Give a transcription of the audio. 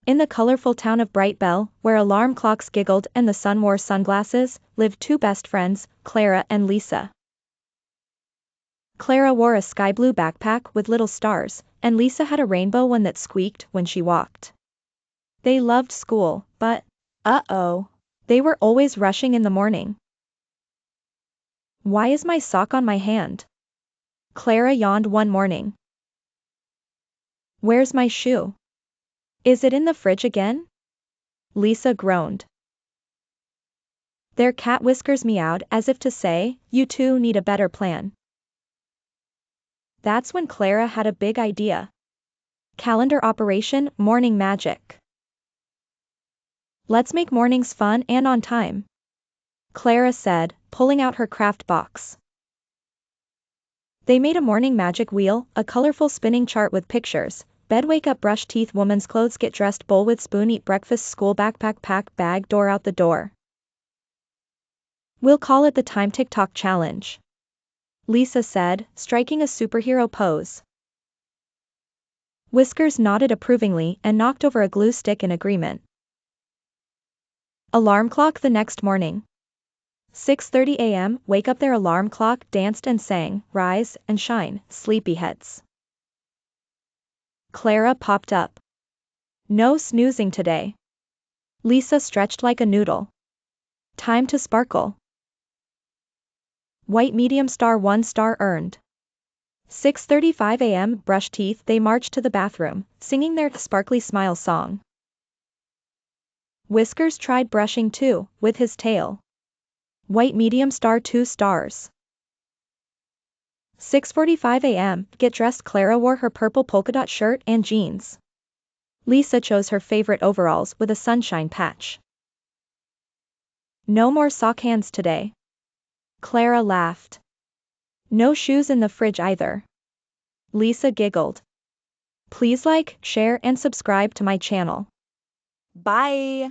In the colorful town of Brightbell, where alarm clocks giggled and the sun wore sunglasses, lived two best friends, Clara and Lisa. Clara wore a sky blue backpack with little stars, and Lisa had a rainbow one that squeaked when she walked. They loved school, but, they were always rushing in the morning. Why is my sock on my hand? Clara yawned one morning. Where's my shoe? Is it in the fridge again? Lisa groaned. Their cat Whiskers meowed as if to say, you two need a better plan. That's when Clara had a big idea. Calendar operation, morning magic. Let's make mornings fun and on time, Clara said, pulling out her craft box. They made a morning magic wheel, a colorful spinning chart with pictures, bed wake up brush teeth woman's clothes get dressed bowl with spoon eat breakfast school backpack pack bag door out the door. We'll call it the time TikTok challenge, Lisa said, striking a superhero pose. Whiskers nodded approvingly and knocked over a glue stick in agreement. Alarm clock the next morning. 6:30 a.m., wake up their alarm clock danced and sang, rise and shine, sleepyheads. Clara popped up. No snoozing today. Lisa stretched like a noodle. Time to sparkle. White medium star 1 star earned. 6:35 a.m., brush teeth they marched to the bathroom, singing their sparkly smile song. Whiskers tried brushing too, with his tail. White medium star 2 stars. 6:45 a.m., get dressed Clara wore her purple polka dot shirt and jeans. Lisa chose her favorite overalls with a sunshine patch. No more sock hands today. Clara laughed. No shoes in the fridge either. Lisa giggled. Please like, share and subscribe to my channel. Bye!